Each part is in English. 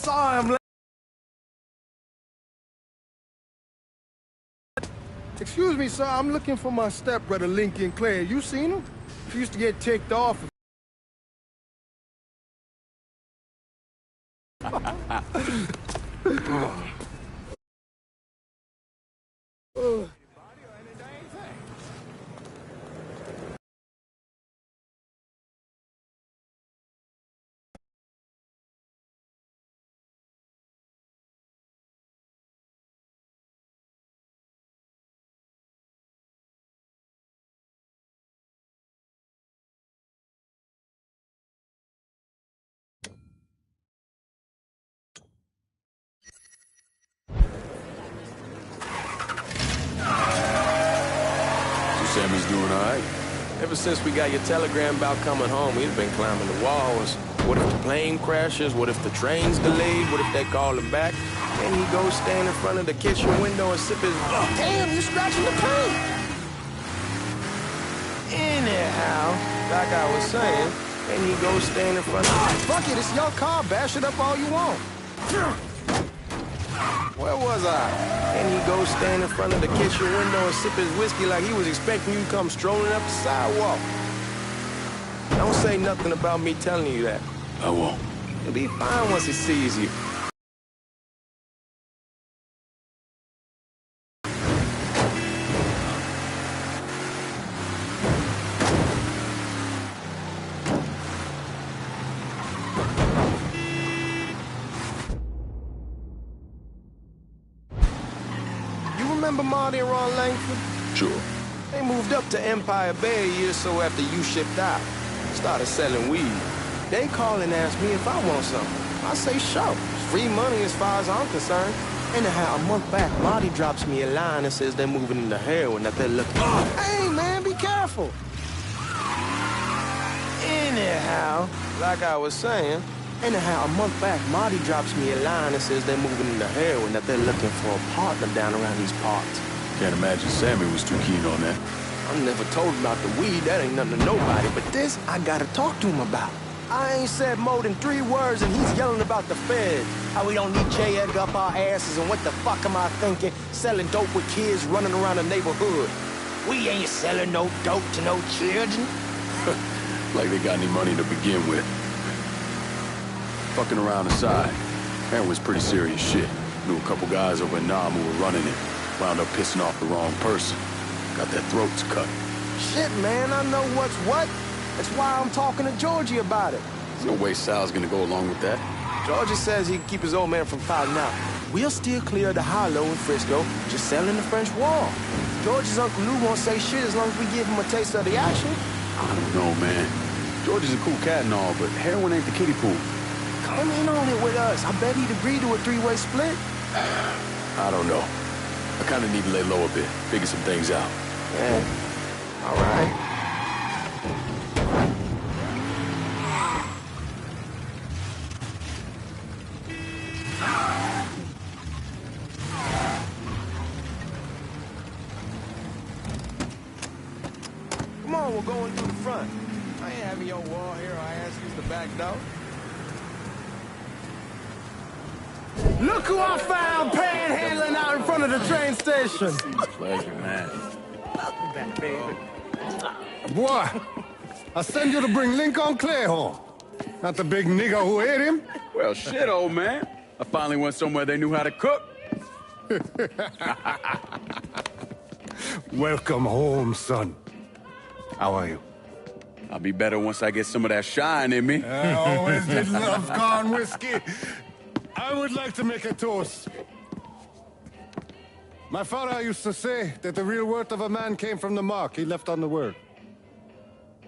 Sorry, I'm late. Excuse me, sir. I'm looking for my stepbrother, Lincoln Clare. You seen him? He used to get ticked off. Sammy's doing all right. Ever since we got your telegram about coming home, he's been climbing the walls. What if the plane crashes? What if the train's delayed? What if they call him back? Then he goes stand in front of the kitchen window and sip his... Oh, damn, you're scratching the paint! Anyhow, like I was saying, then he goes stand in front of... Oh, fuck it, it's your car. Bash it up all you want. Where was I? And he goes stand in front of the kitchen window and sip his whiskey like he was expecting you to come strolling up the sidewalk. Don't say nothing about me telling you that. I won't. He'll be fine once he sees you. Remember Marty and Ron Langford? Sure. They moved up to Empire Bay a year or so after you shipped out. Started selling weed. They call and ask me if I want something. I say, sure. It's free money as far as I'm concerned. Anyhow, a month back, Marty drops me a line and says they're moving into heroin, that they're looking... Oh, hey, man, be careful. Anyhow, like I was saying... Anyhow, a month back, Marty drops me a line and says they're moving into heroin, that they're looking for a partner down around these parts. Can't imagine Sammy was too keen on that. I'm never told about the weed, that ain't nothing to nobody, but this, I gotta talk to him about. I ain't said more than 3 words and he's yelling about the feds. How we don't need J. Edgar up our asses and what the fuck am I thinking? Selling dope with kids running around the neighborhood. We ain't selling no dope to no children. Like they got any money to begin with. Fucking around aside, heroin's pretty serious shit. Knew a couple guys over in Nam who were running it. Wound up pissing off the wrong person. Got their throats cut. Shit, man, I know what's what. That's why I'm talking to Georgie about it. There's no way Sal's gonna go along with that. Georgie says he can keep his old man from finding out. We'll steer clear of the hollow in Frisco, just selling the French Wall. Georgie's Uncle Lou won't say shit as long as we give him a taste of the action. I don't know, man. Georgie's a cool cat and all, but heroin ain't the kiddie pool. Come in on it with us. I bet he'd agree to a 3-way split. I don't know. I kind of need to lay low a bit, figure some things out. Yeah. All right. Come on, we're going through the front. I ain't having your wall here. I ask you the back door. Look who I found panhandling out in front of the train station. Pleasure, man. Welcome back, baby. Boy, I send you to bring Lincoln Clare home. Not the big nigga who ate him. Well, shit, old man. I finally went somewhere they knew how to cook. Welcome home, son. How are you? I'll be better once I get some of that shine in me. I always did love corn whiskey. I would like to make a toast. My father used to say that the real worth of a man came from the mark he left on the world.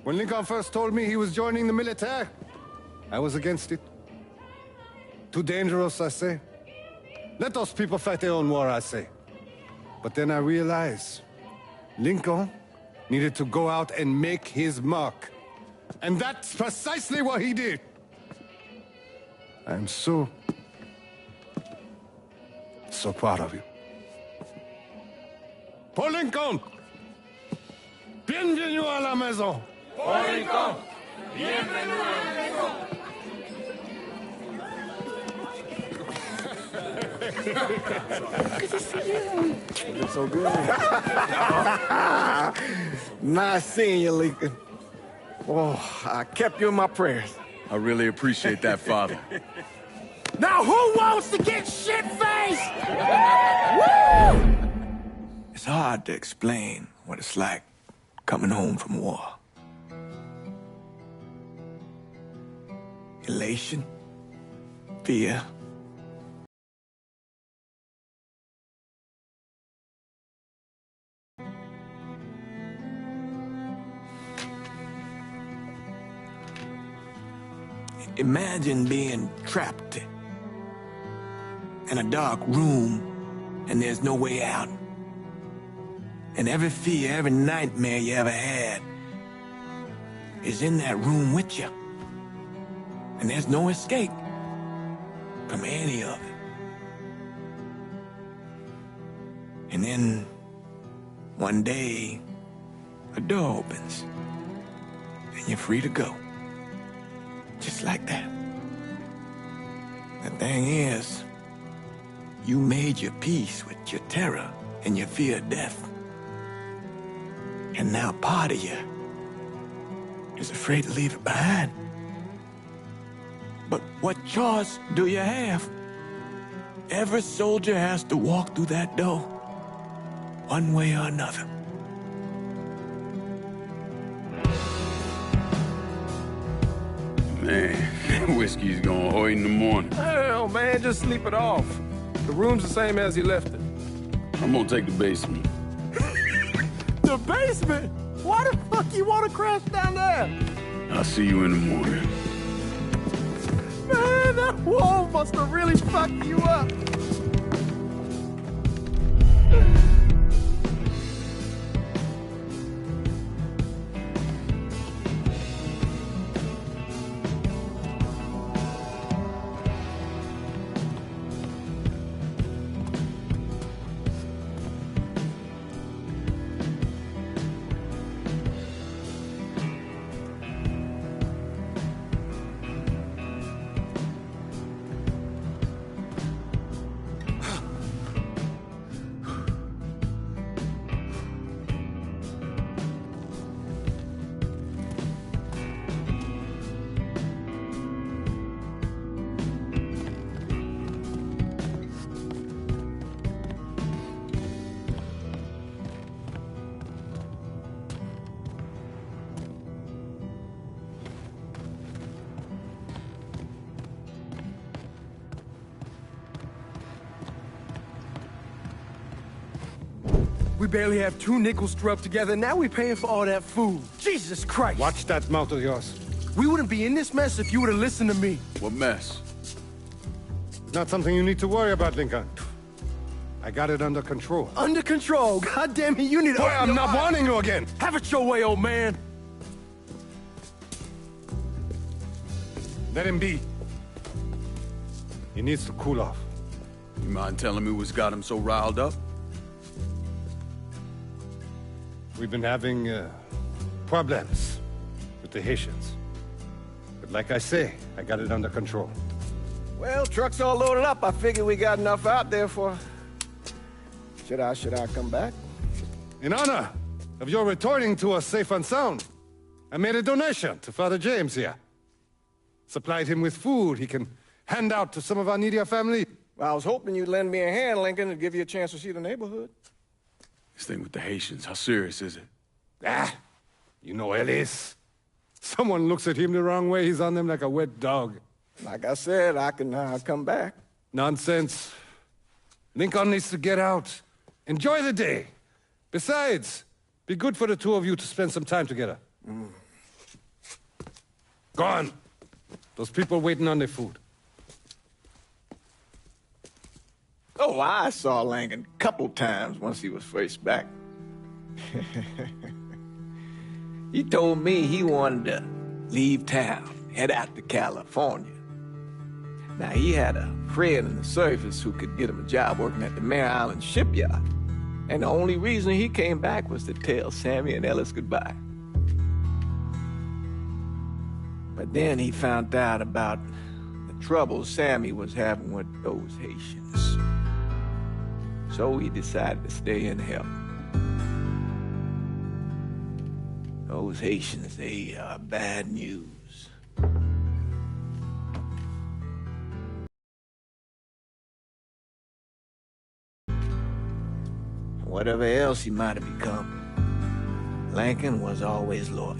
When Lincoln first told me he was joining the military, I was against it. Too dangerous, I say. Let those people fight their own war, I say. But then I realized Lincoln needed to go out and make his mark. And that's precisely what he did. I'm so proud of you. Paul Lincoln! Bienvenue à la maison! Paul Lincoln! Bienvenue à la maison! Good to see you. It's so good. Nice seeing you, Lincoln. Oh, I kept you in my prayers. I really appreciate that, Father. Now who wants to get shit-faced? Woo! It's hard to explain what it's like coming home from war. Elation, fear. Imagine being trapped in a dark room and there's no way out. And every fear, every nightmare you ever had is in that room with you. And there's no escape from any of it. And then one day, a door opens and you're free to go. Just like that. The thing is, you made your peace with your terror and your fear of death. And now part of you is afraid to leave it behind. But what choice do you have? Every soldier has to walk through that door, one way or another. Man, whiskey's gonna hurt in the morning. Hell, man, just sleep it off. The room's the same as you left it. I'm gonna take the basement. The basement? Why the fuck you want to crash down there? I'll see you in the morning. Man, that wall must have really fucked you up. We barely have 2 nickels to rub together, now we're paying for all that food. Jesus Christ! Watch that mouth of yours. We wouldn't be in this mess if you would have listened to me. What mess? It's not something you need to worry about, Lincoln. I got it under control. Under control. God damn it, you need to... Boy, I'm not warning you again. Have it your way, old man. Let him be. He needs to cool off. You mind telling me what's got him so riled up? We've been having problems with the Haitians. But like I say, I got it under control. Well, truck's all loaded up. I figure we got enough out there for... Should I come back? In honor of your returning to us safe and sound, I made a donation to Father James here. Supplied him with food he can hand out to some of our needier family. Well, I was hoping you'd lend me a hand, Lincoln, and give you a chance to see the neighborhood. This thing with the Haitians, how serious is it? Ah, you know Ellis. Someone looks at him the wrong way, he's on them like a wet dog. Like I said, I can come back. Nonsense. Lincoln needs to get out. Enjoy the day. Besides, be good for the two of you to spend some time together. Go on. Those people waiting on their food. Oh, I saw Langan a couple times once he was first back. He told me he wanted to leave town, head out to California. Now, he had a friend in the service who could get him a job working at the Mare Island shipyard. And the only reason he came back was to tell Sammy and Ellis goodbye. But then he found out about the trouble Sammy was having with those Haitians. So he decided to stay and help. Those Haitians, they are bad news. Whatever else he might have become, Lincoln was always loyal.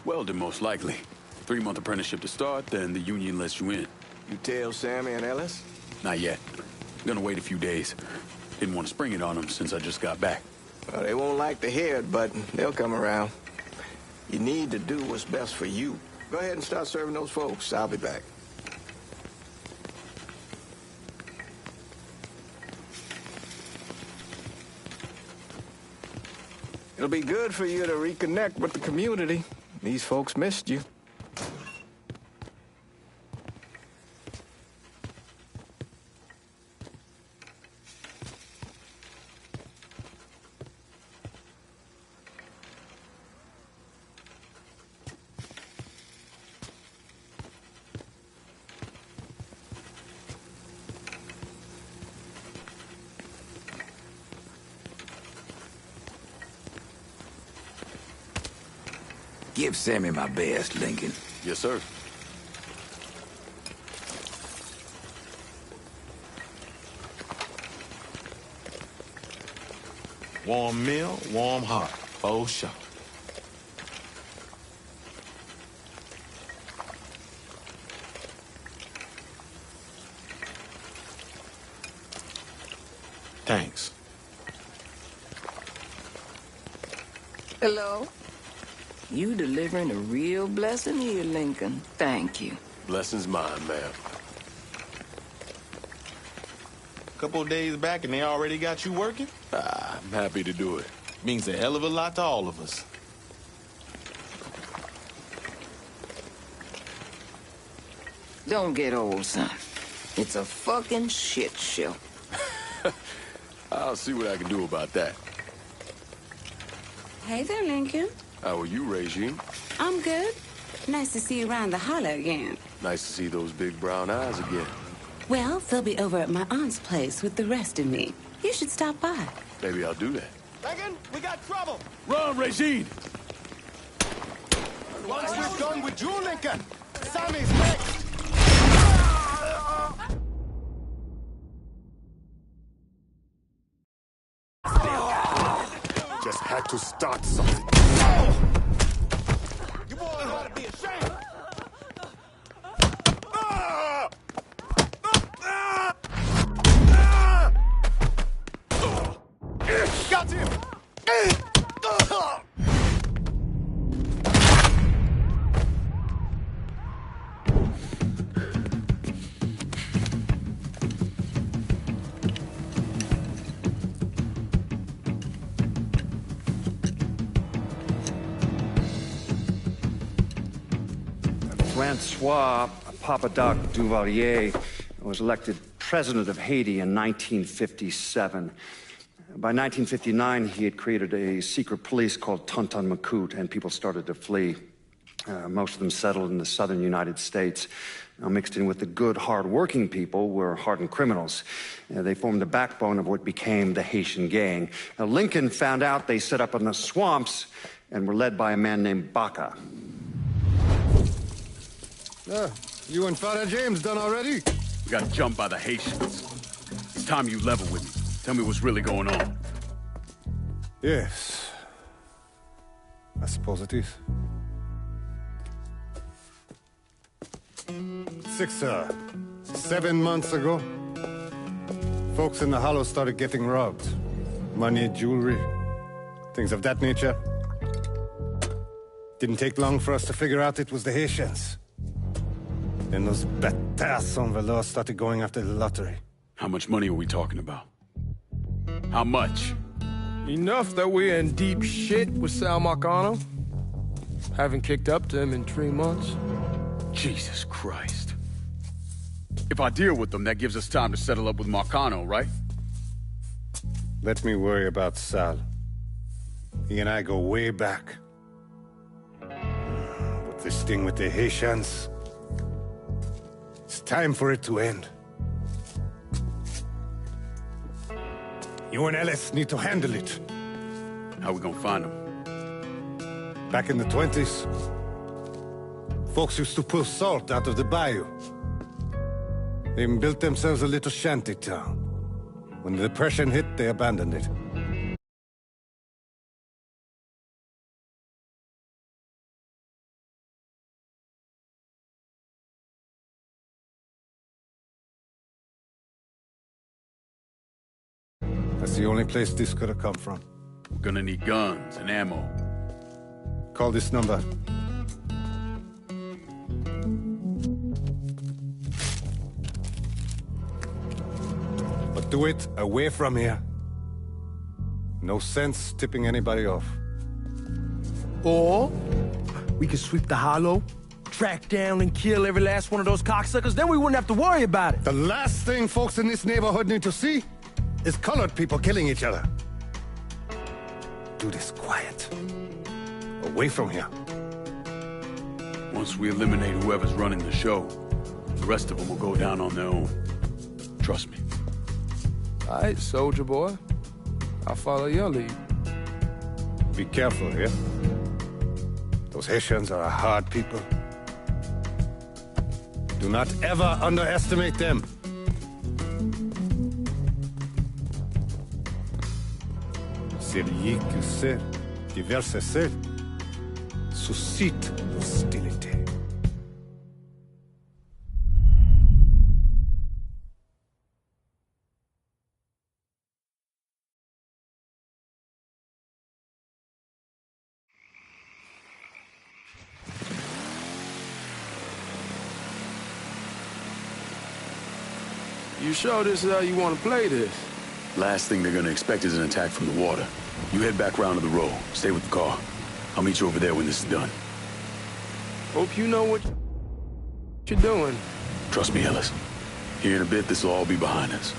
Welding, most likely. 3-month apprenticeship to start, then the union lets you in. You tell Sammy and Ellis? Not yet. Gonna wait a few days. Didn't want to spring it on them since I just got back. Well, they won't like to hear it, but they'll come around. You need to do what's best for you. Go ahead and start serving those folks. I'll be back. It'll be good for you to reconnect with the community. These folks missed you. Give Sammy my best, Lincoln. Yes, sir. Warm meal, warm heart. Oh, sure. Thanks. Hello? You delivering a real blessing here, Lincoln. Thank you. Blessings mine, ma'am. Couple of days back and they already got you working? I'm happy to do it. Means a hell of a lot to all of us. Don't get old, son. It's a fucking shit show. I'll see what I can do about that. Hey there, Lincoln. How are you, Regine? I'm good. Nice to see you around the holler again. Nice to see those big brown eyes again. Well, they'll be over at my aunt's place with the rest of me. You should stop by. Maybe I'll do that. Lincoln, we got trouble. Run, Regine! Once we're done with you, Lincoln, Sammy's next. Just had to start something. You boys ought to be ashamed. Got him! Francois Papadoc Duvalier was elected president of Haiti in 1957. By 1959, he had created a secret police called Tonton Macoute, and people started to flee. Most of them settled in the southern United States. Now, mixed in with the good, hard-working people were hardened criminals. They formed the backbone of what became the Haitian gang. Now, Lincoln found out they set up in the swamps and were led by a man named Baca. You and Father James done already? We got jumped by the Haitians. It's time you level with me. Tell me what's really going on. Yes. I suppose it is. 7 months ago, folks in the Hollow started getting robbed. Money, jewelry, things of that nature. Didn't take long for us to figure out it was the Haitians. Then those bâtards en velours started going after the lottery. How much money are we talking about? How much? Enough that we're in deep shit with Sal Marcano. Haven't kicked up to him in 3 months. Jesus Christ. If I deal with them, that gives us time to settle up with Marcano, right? Let me worry about Sal. He and I go way back. But this thing with the Haitians, it's time for it to end. You and Ellis need to handle it. How we gonna find them? Back in the 20s, folks used to pull salt out of the bayou. They even built themselves a little shanty town. When the Depression hit, they abandoned it. That's the only place this could have come from. We're gonna need guns and ammo. Call this number. But do it away from here. No sense tipping anybody off. Or we could sweep the hollow, track down and kill every last one of those cocksuckers, then we wouldn't have to worry about it. The last thing folks in this neighborhood need to see is colored people killing each other. Do this quiet. Away from here. Once we eliminate whoever's running the show, the rest of them will go down on their own. Trust me. All right, soldier boy. I'll follow your lead. Be careful here. Those Haitians are a hard people. Do not ever underestimate them. Celui qui sait qui verse sel suscite l'hostilité. You sure this is how you want to play this? Last thing they're gonna expect is an attack from the water. You head back round to the road. Stay with the car. I'll meet you over there when this is done. Hope you know what you're doing. Trust me, Ellis. Here in a bit, this will all be behind us.